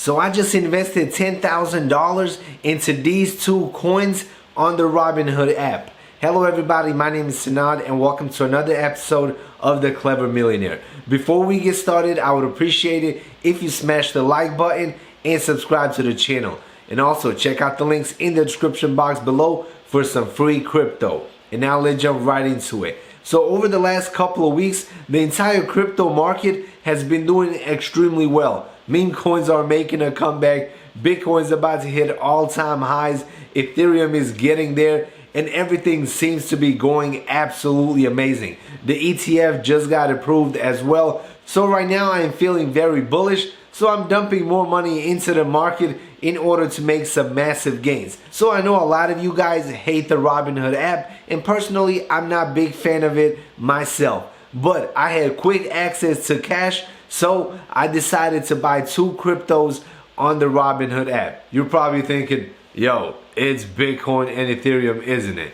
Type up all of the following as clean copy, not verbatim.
So I just invested $10,000 into these two coins on the Robinhood app. Hello everybody, my name is Sanad and welcome to another episode of The Clever Millionaire. Before we get started, I would appreciate it if you smash the like button and subscribe to the channel. And also check out the links in the description box below for some free crypto. And now let's jump right into it. So over the last couple of weeks, the entire crypto market has been doing extremely well. Meme coins are making a comeback. Bitcoin's about to hit all-time highs. Ethereum is getting there. And everything seems to be going absolutely amazing. The ETF just got approved as well. So right now I am feeling very bullish. So I'm dumping more money into the market in order to make some massive gains. So I know a lot of you guys hate the Robinhood app, and personally I'm not a big fan of it myself. But I had quick access to cash, so I decided to buy two cryptos on the Robinhood app. You're probably thinking, yo, it's Bitcoin and Ethereum, isn't it?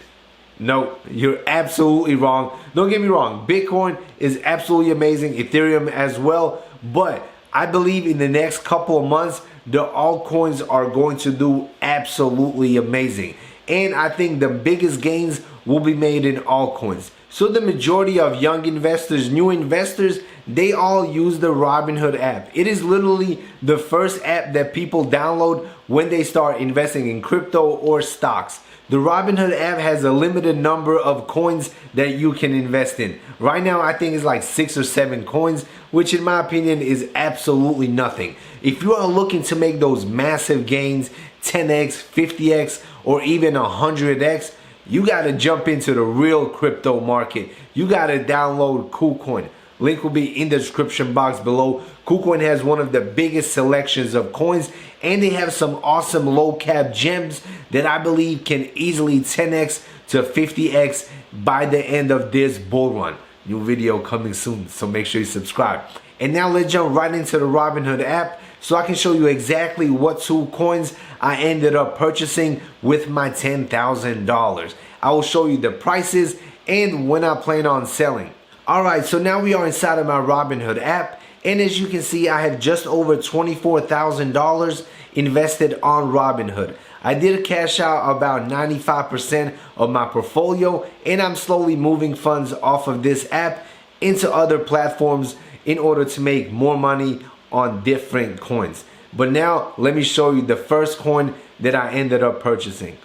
No, you're absolutely wrong. Don't get me wrong, Bitcoin is absolutely amazing, Ethereum as well, but I believe in the next couple of months, the altcoins are going to do absolutely amazing. And I think the biggest gains will be made in altcoins. So the majority of young investors, new investors, they all use the Robinhood app. It is literally the first app that people download when they start investing in crypto or stocks. The Robinhood app has a limited number of coins that you can invest in. Right now, I think it's like 6 or 7 coins, which in my opinion is absolutely nothing. If you are looking to make those massive gains, 10x, 50x, or even 100x, you got to jump into the real crypto market. You got to download KuCoin. Link will be in the description box below. KuCoin has one of the biggest selections of coins, and they have some awesome low cap gems that I believe can easily 10x to 50x by the end of this bull run. New video coming soon, so make sure you subscribe. And now let's jump right into the Robinhood app so I can show you exactly what two coins I ended up purchasing with my $10,000. I will show you the prices and when I plan on selling. Alright, so now we are inside of my Robinhood app, and as you can see, I have just over $24,000 invested on Robinhood. I did cash out about 95% of my portfolio, and I'm slowly moving funds off of this app into other platforms in order to make more money on different coins. But now let me show you the first coin that I ended up purchasing.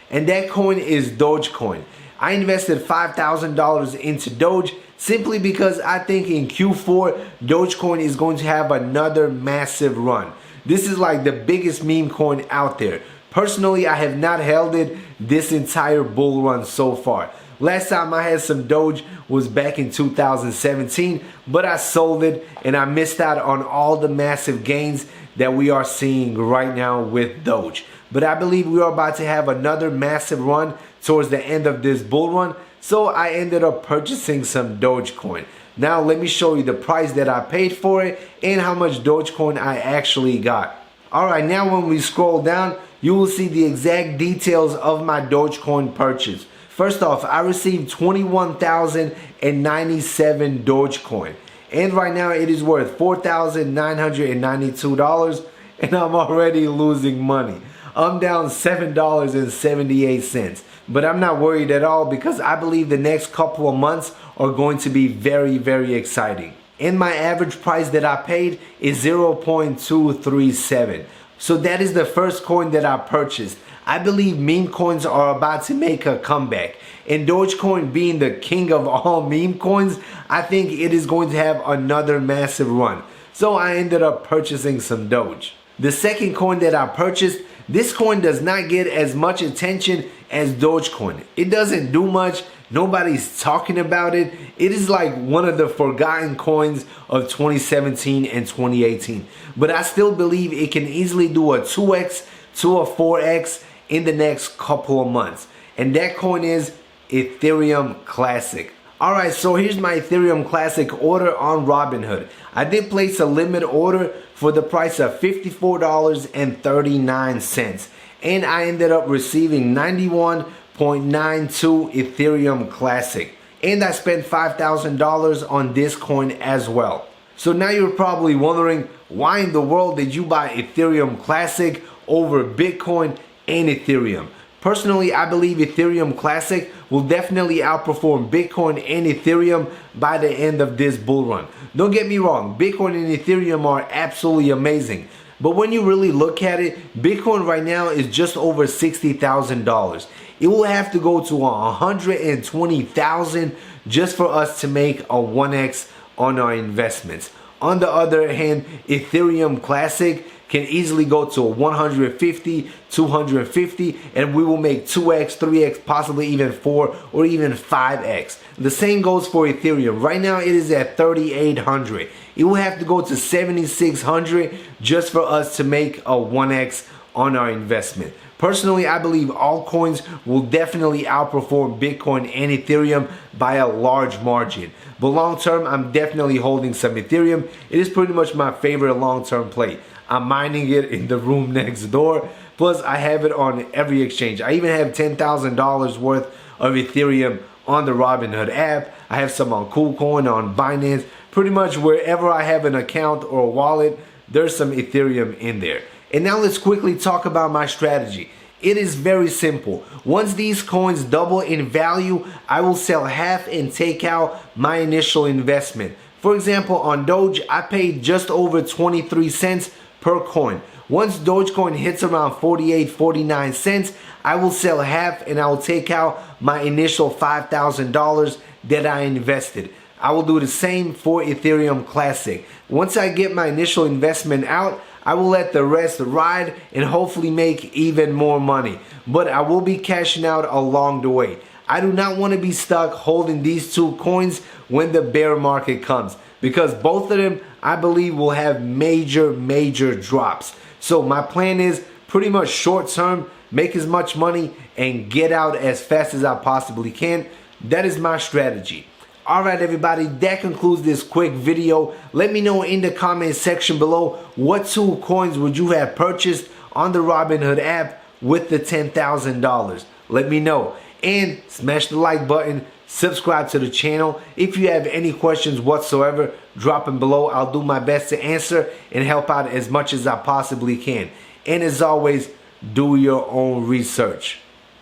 And that coin is Dogecoin. I invested $5,000 into Doge simply because I think in Q4, Dogecoin is going to have another massive run. This is like the biggest meme coin out there. Personally, I have not held it this entire bull run so far. Last time I had some Doge was back in 2017, but I sold it and I missed out on all the massive gains that we are seeing right now with Doge. But I believe we are about to have another massive run towards the end of this bull run, so I ended up purchasing some Dogecoin. Now let me show you the price that I paid for it and how much Dogecoin I actually got. Alright, now when we scroll down, you will see the exact details of my Dogecoin purchase. First off, I received 21,097 Dogecoin. And right now it is worth $4,992, and I'm already losing money. I'm down $7.78. But I'm not worried at all because I believe the next couple of months are going to be very, very exciting. And my average price that I paid is 0.237. So that is the first coin that I purchased. I believe meme coins are about to make a comeback. And Dogecoin being the king of all meme coins, I think it is going to have another massive run. So I ended up purchasing some Doge. The second coin that I purchased, this coin does not get as much attention as Dogecoin. It doesn't do much. Nobody's talking about it. It is like one of the forgotten coins of 2017 and 2018. But I still believe it can easily do a 2x to a 4x in the next couple of months. And that coin is Ethereum Classic. Alright, so here's my Ethereum Classic order on Robinhood. I did place a limit order for the price of $54.39. And I ended up receiving 91.92 Ethereum Classic. And I spent $5,000 on this coin as well. So now you're probably wondering, why in the world did you buy Ethereum Classic over Bitcoin and Ethereum? Personally, I believe Ethereum Classic will definitely outperform Bitcoin and Ethereum by the end of this bull run. Don't get me wrong, Bitcoin and Ethereum are absolutely amazing. But when you really look at it, Bitcoin right now is just over $60,000. It will have to go to 120,000 just for us to make a 1x on our investments. On the other hand, Ethereum Classic can easily go to 150, 250, and we will make 2x, 3x, possibly even 4 or even 5x. The same goes for Ethereum. Right now it is at 3,800. It will have to go to 7,600 just for us to make a 1x on our investment. Personally, I believe altcoins will definitely outperform Bitcoin and Ethereum by a large margin. But long term, I'm definitely holding some Ethereum. It is pretty much my favorite long-term play. I'm mining it in the room next door. Plus, I have it on every exchange. I even have $10,000 worth of Ethereum on the Robinhood app. I have some on KuCoin, on Binance. Pretty much wherever I have an account or a wallet, there's some Ethereum in there. And now let's quickly talk about my strategy. It is very simple. Once these coins double in value, I will sell half and take out my initial investment. For example, on Doge, I paid just over 23 cents per coin. Once Dogecoin hits around 48, 49 cents, I will sell half and I will take out my initial $5,000 that I invested. I will do the same for Ethereum Classic. Once I get my initial investment out, I will let the rest ride and hopefully make even more money. But I will be cashing out along the way. I do not want to be stuck holding these two coins when the bear market comes, because both of them I believe will have major drops. So my plan is pretty much short term, make as much money and get out as fast as I possibly can. That is my strategy. Alright everybody, that concludes this quick video. Let me know in the comment section below, what two coins would you have purchased on the Robinhood app with the $10,000? Let me know. And smash the like button, subscribe to the channel. If you have any questions whatsoever, drop them below. I'll do my best to answer and help out as much as I possibly can. And as always, do your own research.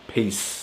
Peace.